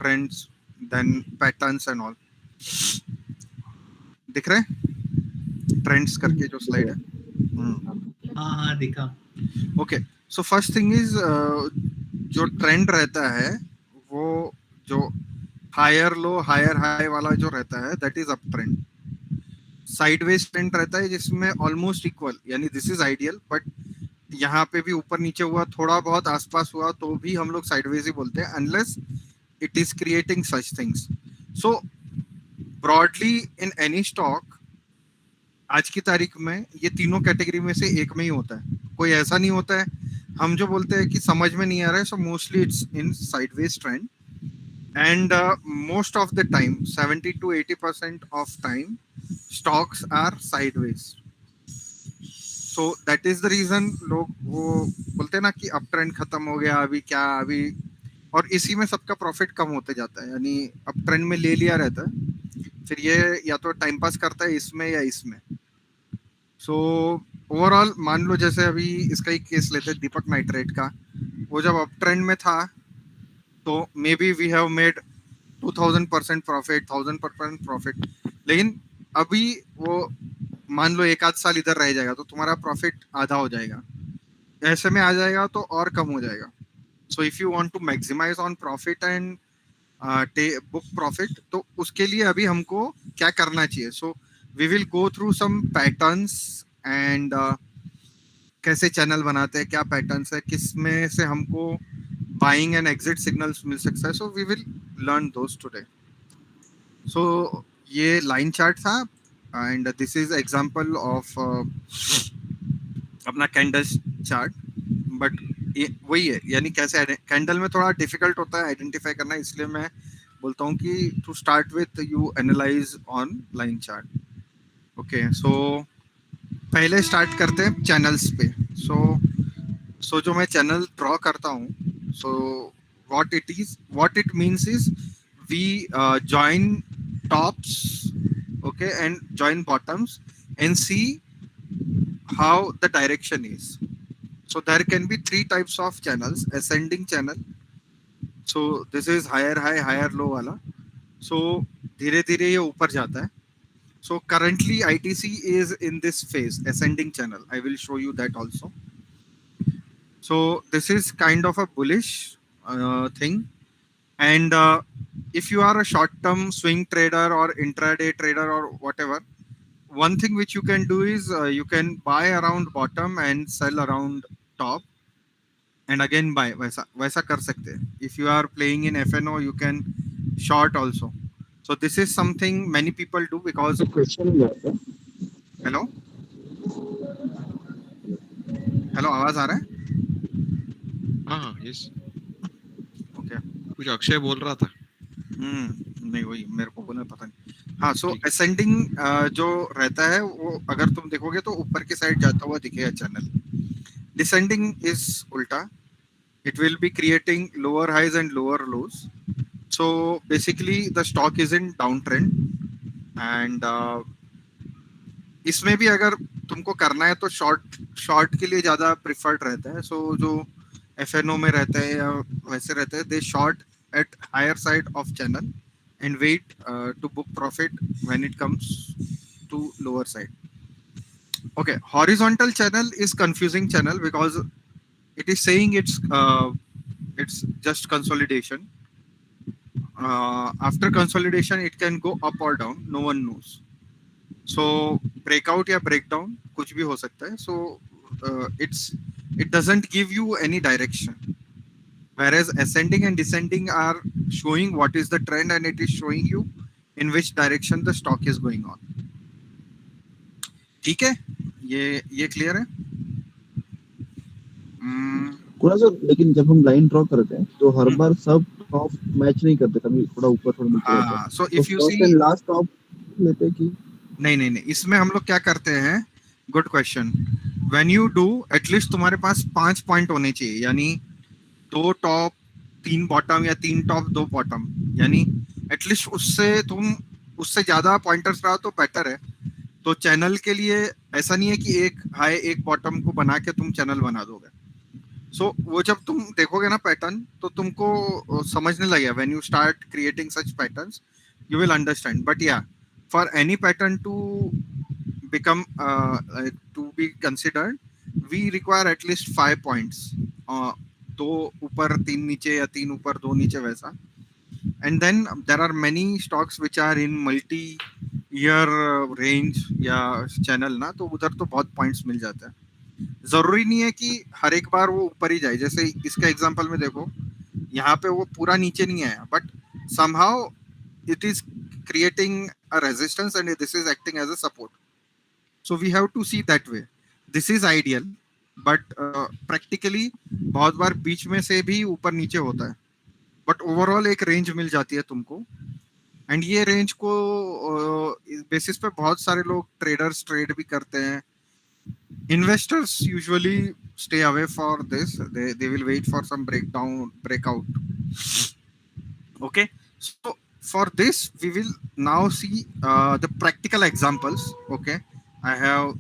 trends, then patterns and all. दिख रहे हैं ट्रेंड्स करके जो स्लाइड है? हाँ दिखा. Okay, so first thing is जो ट्रेंड रहता है वो जो हायर लो हायर हाई वाला जो रहता है that is up trend. Sideways trend रहता है जिसमें ऑलमोस्ट इक्वल, यानी दिस इज आइडियल, बट यहाँ पे भी ऊपर नीचे हुआ, थोड़ा बहुत आसपास हुआ तो भी हम लोग साइडवेज ही बोलते हैं, unless it is creating such things. So broadly in any stock आज की तारीख में ये तीनों कैटेगरी में से एक में ही होता है. कोई ऐसा नहीं होता है हम जो बोलते हैं कि समझ में नहीं आ रहा है. So mostly it's in sideways trend, and most of the time 70 to 80% of time stocks are sideways. So that is the reason लोग वो बोलते हैं ना कि अप ट्रेंड खत्म हो गया, अभी क्या अभी, और इसी में सबका प्रॉफिट कम होते जाता है. यानी अप ट्रेंड में ले लिया रहता है, फिर ये या तो टाइम पास करता है इसमें या इसमें. सो ओवरऑल मान लो जैसे अभी इसका ही केस लेते हैं दीपक नाइट्रेट का. वो जब अप ट्रेंड में था तो maybe we have made 2000% profit, 1000% profit. लेकिन अभी वो मान लो एक आध साल इधर रह जाएगा तो तुम्हारा प्रॉफिट आधा हो जाएगा, ऐसे में आ जाएगा तो और कम हो जाएगा. So if you want to maximise on profit and book profit, तो उसके लिए अभी हमको क्या करना चाहिए. So we will go through some patterns and कैसे चैनल बनाते हैं, क्या पैटर्न्स है, किस में से हमको बाइंग एंड एग्जिट सिग्नल्स मिल सकता है. So we will learn those today. So ये लाइन चार्ट था and this is example of अपना कैंडल चार्ट. बट वही है, यानी कैसे कैंडल में थोड़ा डिफिकल्ट होता है आइडेंटिफाई करना, इसलिए मैं बोलता हूँ कि to start with you analyze on line chart. Okay, so पहले स्टार्ट करते हैं चैनल्स पे. सो जो मैं चैनल ड्रॉ करता हूँ, so what it means is we join tops, okay, and join bottoms and see how the direction is. So there can be three types of channels. Ascending channel, so this is higher high higher low wala. So धीरे धीरे ये ऊपर जाता है. So currently ITC is in this phase, ascending channel. I will show you that also. So this is kind of a bullish thing, and if you are a short-term swing trader or intraday trader or whatever, one thing which you can do is you can buy around bottom and sell around top, and again buy. वैसा कर सकते हैं. If you are playing in FNO, you can short also. So this is something many people do because. Hello, आवाज आ रहा है? हाँ, yes. Okay, कुछ अक्षय बोल रहा था. नहीं वही मेरे को बोलना पता नहीं. हाँ, सो असेंडिंग जो रहता है वो अगर तुम देखोगे तो ऊपर की साइड जाता हुआ दिखेगा चैनल. डिसेंडिंग इज उल्टा, it will be creating lower highs and lower lows. So basically the stock is in down trend, and इसमें भी अगर तुमको करना है तो शॉर्ट के लिए ज्यादा प्रिफर्ड रहता है. सो जो FNO में रहते हैं या वैसे रहते हैं, they short at higher side of channel and wait to book profit when it comes to lower side. Okay, horizontal channel is confusing channel because it is saying it's just consolidation. After consolidation it can go up or down, no one knows. So breakout या breakdown कुछ भी हो सकता है. So it doesn't give you any direction, whereas ascending and descending are showing what is the trend and it is showing you in which direction the stock is going on. ठीक है, ये clear है? थोड़ा सा, लेकिन जब हम line draw करते हैं तो हर बार सब टॉप मैच नहीं करते, कभी थोड़ा ऊपर थोड़ा नीचे रहता है. So if you see last top लेते हैं कि नहीं, इसमें हम लोग क्या करते हैं, good question. When you do, at least तुम्हारे पास 5 पॉइंट होने चाहिए, यानी 2 टॉप 3 बॉटम या 3 टॉप 2 बॉटम, यानी एटलीस्ट उससे ज्यादा पॉइंटर्स रहा तो बेटर है. तो चैनल के लिए ऐसा नहीं है कि एक हाई एक बॉटम को बना के तुम चैनल बना दोगे. सो वो जब तुम देखोगे ना पैटर्न तो तुमको समझने लगेगा. When you start creating such patterns you will understand. But yeah, for any pattern to become to be considered, we require at least 5 points. दो ऊपर तीन नीचे या तीन ऊपर दो नीचे वैसा. And then there are many stocks which are in multi year range या channel ना, तो उधर तो बहुत points मिल जाते हैं. जरूरी नहीं है कि हर एक बार वो ऊपर ही जाए. जैसे इसका एग्जांपल में देखो, यहाँ पे वो पूरा नीचे नहीं आया, but somehow it is creating a resistance and this is acting as a support. So we have to see that way. This is ideal, but practically बहुत बार बीच में से भी ऊपर नीचे होता है, बट ओवरऑल एक रेंज मिल जाती है तुमको. एंड ये रेंज को बेसिस पे बहुत सारे लोग ट्रेडर्स ट्रेड भी करते हैं. Investors usually stay away for this. They will wait for some breakout. Okay, so for this we will now see the practical examples. Okay, I have